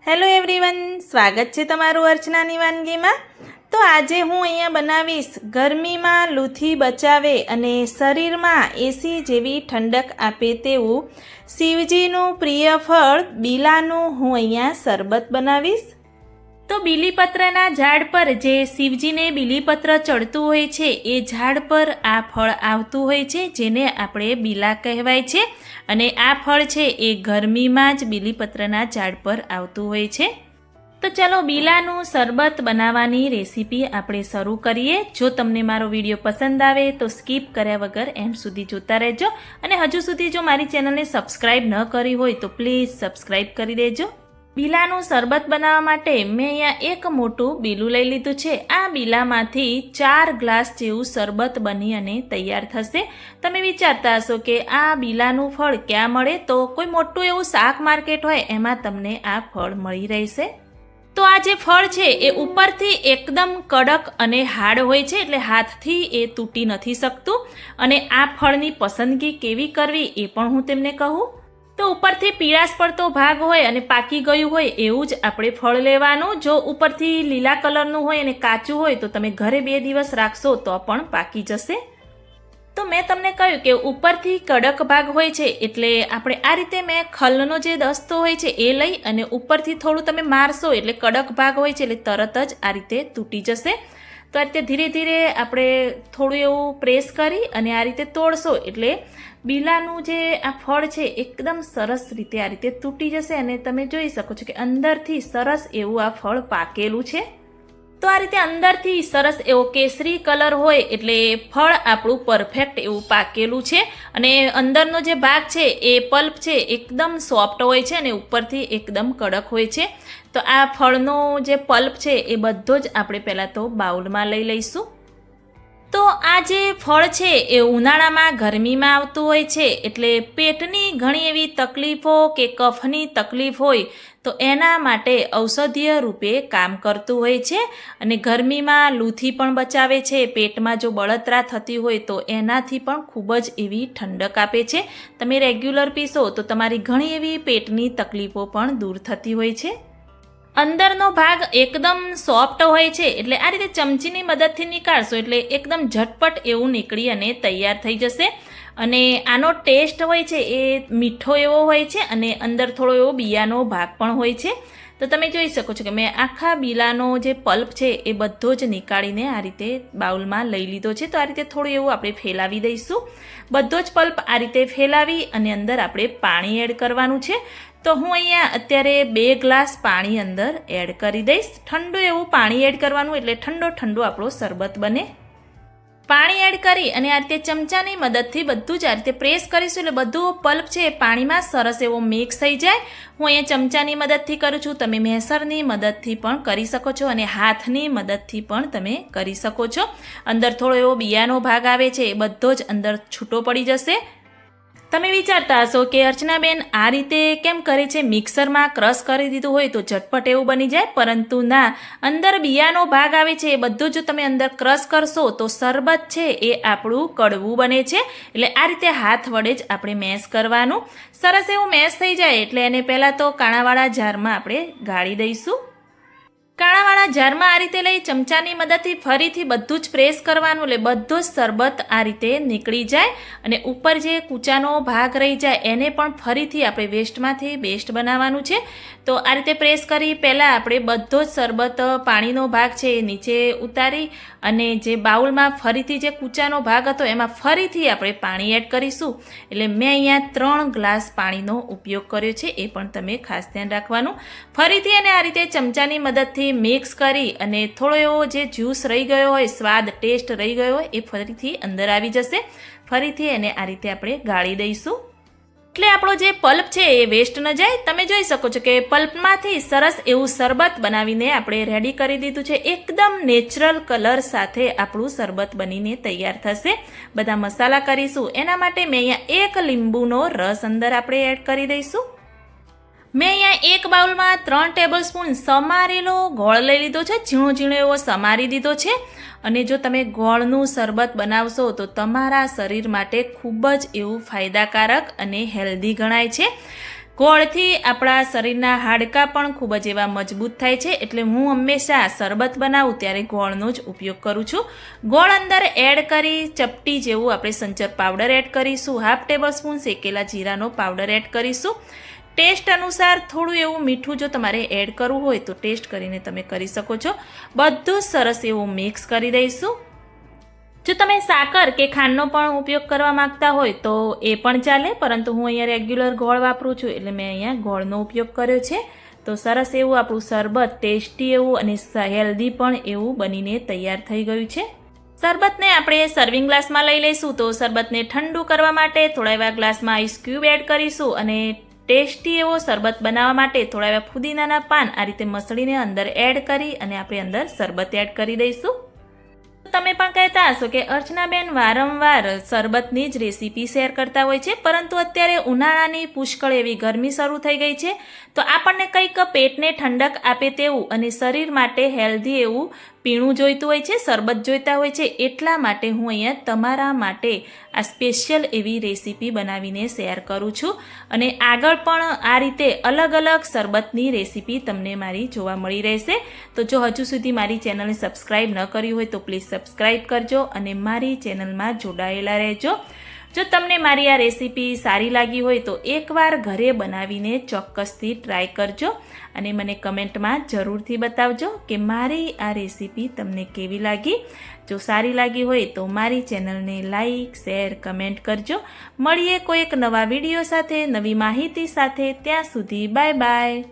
Hello everyone, સ્વાગત છે તમારું અર્ચનાની વાનગીમાં। તો આજે હું અહીંયા બનાવીશ ગરમીમાં લૂથી બચાવે અને શરીરમાં એસી જેવી ઠંડક આપે તેવું શિવજીનું પ્રિય ફળ બીલાનું હું અહીંયા શરબત બનાવીશ। તો બીલીપત્રના ઝાડ પર જે શિવજીને બીલીપત્ર ચડતું હોય છે એ ઝાડ પર આ ફળ આવતું હોય છે, જેને આપણે બીલા કહેવાય છે। અને આ ફળ છે એ ગરમીમાં જ બીલીપત્રના ઝાડ પર આવતું હોય છે। તો ચાલો બીલાનું શરબત બનાવવાની રેસીપી આપણે શરૂ કરીએ। જો તમને મારો વિડીયો પસંદ આવે તો સ્કીપ કર્યા વગર એન્ડ સુધી જોતા રહેજો, અને હજુ સુધી જો મારી ચેનલને સબસ્ક્રાઈબ ન કરી હોય તો પ્લીઝ સબસ્ક્રાઈબ કરી દેજો। બીલાનું શરબત બનાવવા માટે મેં અહીંયા એક મોટું બીલું લઈ લીધું છે। આ બીલામાંથી 4 ગ્લાસ જેવું શરબત બની અને તૈયાર થશે। તમે વિચારતા હશો કે આ બીલાનું ફળ ક્યાં મળે? તો કોઈ મોટું એવું શાક માર્કેટ હોય એમાં તમને આ ફળ મળી રહેશે। તો આ જે ફળ છે એ ઉપરથી એકદમ કડક અને હાર્ડ હોય છે, એટલે હાથથી એ તૂટી નથી શકતું। અને આ ફળની પસંદગી કેવી કરવી એ પણ હું તમને કહું। તો ઉપરથી પીળાશ પડતો ભાગ હોય અને પાકી ગયું હોય એવું જ આપણે ફળ લેવાનું। જો ઉપરથી લીલા કલરનું હોય અને કાચું હોય તો તમે ઘરે 2 દિવસ રાખશો તો પણ પાકી જશે। તો મેં તમને કહ્યું કે ઉપરથી કડક ભાગ હોય છે, એટલે આપણે આ રીતે મેં ખલનો જે દસ્તો હોય છે એ લઈ અને ઉપરથી થોડું તમે મારશો એટલે કડક ભાગ હોય છે એટલે તરત જ આ રીતે તૂટી જશે। તો આ રીતે ધીરે ધીરે આપણે થોડું એવું પ્રેસ કરી અને આ રીતે તોડશો એટલે બીલાનું જે આ ફળ છે એકદમ સરસ રીતે આ રીતે તૂટી જશે, અને તમે જોઈ શકો છો કે અંદરથી સરસ એવું આ ફળ પાકેલું છે। તો આ રીતે અંદરથી સરસ એવો કેસરી કલર હોય એટલે ફળ આપણું પરફેક્ટ એવું પાકેલું છે। અને અંદરનો જે ભાગ છે એ પલ્પ છે એકદમ સોફ્ટ હોય છે અને ઉપરથી એકદમ કડક હોય છે। તો આ ફળનો જે પલ્પ છે એ બધો જ આપણે પહેલાં તો બાઉલમાં લઈ લઈશું। તો આ જે ફળ છે એ ઉનાળામાં ગરમીમાં આવતું હોય છે, એટલે પેટની ઘણી એવી તકલીફો કે કફની તકલીફ હોય તો એના માટે ઔષધીય રૂપે કામ કરતું હોય છે। અને ગરમીમાં લૂથી પણ બચાવે છે। પેટમાં જો બળતરા થતી હોય તો એનાથી પણ ખૂબ જ એવી ઠંડક આપે છે। તમે રેગ્યુલર પીશો તો તમારી ઘણી એવી પેટની તકલીફો પણ દૂર થતી હોય છે। અંદરનો ભાગ એકદમ સોફ્ટ હોય છે, એટલે આ રીતે ચમચીની મદદથી નીકાળશો એટલે એકદમ ઝટપટ એવું નીકળી અને તૈયાર થઈ જશે। અને આનો ટેસ્ટ હોય છે એ મીઠો એવો હોય છે અને અંદર થોડો એવો બિયાનો ભાગ પણ હોય છે। તો તમે જોઈ શકો છો કે મેં આખા બીલાનો જે પલ્પ છે એ બધો જ નીકાળીને આ રીતે બાઉલમાં લઈ લીધો છે। તો આ રીતે થોડું એવું આપણે ફેલાવી દઈશું। બધો જ પલ્પ આ રીતે ફેલાવી અને અંદર આપણે પાણી એડ કરવાનું છે। તો હું અહીંયા અત્યારે 2 ગ્લાસ પાણી અંદર એડ કરી દઈશ। ઠંડુ એવું પાણી એડ કરવાનું, એટલે ઠંડો આપણો શરબત બને। પાણી એડ કરી અને આ રીતે ચમચાની મદદથી બધું જ આ રીતે પ્રેસ કરીશું એટલે બધું પલ્પ છે એ પાણીમાં સરસ એવો મિક્સ થઈ જાય। હું અહીંયા ચમચાની મદદથી કરું છું, તમે મેસરની મદદથી પણ કરી શકો છો અને હાથની મદદથી પણ તમે કરી શકો છો। અંદર થોડો એવો બિયાનો ભાગ આવે છે એ બધો જ અંદર છૂટો પડી જશે। તમે વિચારતા હશો કે અર્ચનાબેન આ રીતે કેમ કરે છે? મિક્સરમાં ક્રશ કરી દીધું હોય તો ઝટપટ એવું બની જાય, પરંતુ ના, અંદર બિયાનો ભાગ આવે છે એ બધું જો તમે અંદર ક્રશ કરશો તો શરબત છે એ આપણું કડવું બને છે। એટલે આ રીતે હાથ વડે જ આપણે મેશ કરવાનું। સરસ એવું મેશ થઈ જાય એટલે એને પહેલાં તો કાણાવાળા જારમાં આપણે ગાળી દઈશું। કાણાવાળા જારમાં આ રીતે લઈ ચમચાની મદદથી ફરીથી બધું જ પ્રેસ કરવાનું, એટલે બધો જ શરબત આ રીતે નીકળી જાય। અને ઉપર જે કૂચાનો ભાગ રહી જાય એને પણ ફરીથી આપણે વેસ્ટમાંથી બેસ્ટ બનાવવાનું છે। તો આ રીતે પ્રેસ કરી પહેલાં આપણે બધો જ શરબત પાણીનો ભાગ છે એ નીચે ઉતારી અને જે બાઉલમાં ફરીથી જે કૂચાનો ભાગ હતો એમાં ફરીથી આપણે પાણી એડ કરીશું। એટલે મેં અહીંયા 3 ગ્લાસ પાણીનો ઉપયોગ કર્યો છે, એ પણ તમે ખાસ ધ્યાન રાખવાનું। ફરીથી અને આ રીતે ચમચાની મદદથી મિક્સ કરી અને થોડો એવો જે જ્યુસ રહી ગયો હોય, સ્વાદ ટેસ્ટ રહી ગયો હોય એ ફરીથી અંદર આવી જશે। ફરીથી એને આ રીતે આપણે ગાળી દઈશું, એટલે આપણો જે પલ્પ છે એ વેસ્ટ ન જાય। તમે જોઈ શકો છો કે પલ્પમાંથી સરસ એવું શરબત બનાવીને આપણે રેડી કરી દીધું છે। એકદમ નેચરલ કલર સાથે આપણું શરબત બનીને તૈયાર થશે। બધા મસાલા કરીશું એના માટે મેં અહીંયા 1 લીંબુનો રસ અંદર આપણે એડ કરી દઈશું। મેં અહીંયા એક બાઉલમાં 3 ટેબલસ્પૂન સમારેલો ગોળ લઈ લીધો છે, ઝીણો ઝીણો એવો સમારી દીધો છે। અને જો તમે ગોળનું શરબત બનાવશો તો તમારા શરીર માટે ખૂબ જ એવું ફાયદાકારક અને હેલ્ધી ગણાય છે। ગોળથી આપણા શરીરના હાડકાં પણ ખૂબ જ એવા મજબૂત થાય છે, એટલે હું હંમેશા શરબત બનાવું ત્યારે ગોળનો જ ઉપયોગ કરું છું. ગોળ અંદર એડ કરી ચપટી જેવું આપણે સંચર પાવડર એડ કરીશું, 1/2 ટેબલસ્પૂન શેકેલા જીરાનો પાવડર એડ કરીશું. ટેસ્ટ અનુસાર થોડું એવું મીઠું જો તમારે એડ કરવું હોય તો ટેસ્ટ કરીને તમે કરી શકો છો. બધું સરસ એવું મિક્સ કરી દઈશું. જો તમે સાકર કે ખાંડનો પણ ઉપયોગ કરવા માંગતા હોય તો એ પણ ચાલે, પરંતુ હું અહીંયા રેગ્યુલર ગોળ વાપરું છું એટલે મેં અહીંયા ગોળનો ઉપયોગ કર્યો છે. તો સરસ એવું આપણું શરબત ટેસ્ટી એવું અને હેલ્ધી પણ એવું બનીને તૈયાર થઈ ગયું છે. શરબતને આપણે સર્વિંગ ગ્લાસમાં લઈ લઈશું. તો શરબતને ઠંડુ કરવા માટે થોડા એવા ગ્લાસમાં આઈસ ક્યુબ એડ કરીશું અને ટેસ્ટી એવો શરબત બનાવવા માટે થોડા એવા ફુદીનાના પાન આ રીતે મસળીને અંદર એડ કરી અને આપણે અંદર શરબત એડ કરી દઈશું. તમે પણ કહેતા હશો કે અર્ચનાબેન વારંવાર શરબતની જ રેસીપી શેર કરતા હોય છે, પરંતુ અત્યારે ઉનાળાની પુષ્કળ એવી ગરમી શરૂ થઈ ગઈ છે, તો આપણને કંઈક પેટને ઠંડક આપે તેવું અને શરીર માટે હેલ્ધી એવું પીણું જોઈતું હોય છે, શરબત જોઈતા હોય છે. એટલા માટે હું અહીંયા તમારા માટે આ સ્પેશિયલ એવી રેસીપી બનાવીને શેર કરું છું અને આગળ પણ આ રીતે અલગ અલગ શરબતની રેસીપી તમને મારી જોવા મળી રહેશે. તો જો હજુ સુધી મારી ચેનલને સબસ્ક્રાઈબ ન કરી હોય તો પ્લીઝ સબસ્ક્રાઈબ કરજો અને મારી ચેનલમાં જોડાયેલા રહેજો. જો તમને મારી આ રેસીપી સારી લાગી હોય તો એકવાર ઘરે બનાવીને ચોક્કસથી ટ્રાય કરજો અને મને કમેન્ટમાં જરૂરથી બતાવજો કે મારી આ રેસીપી તમને કેવી લાગી. જો સારી લાગી હોય તો મારી ચેનલને લાઈક, શેર, કમેન્ટ કરજો. મળીએ કોઈ એક નવા વિડીયો સાથે, નવી માહિતી સાથે. ત્યાં સુધી બાય બાય.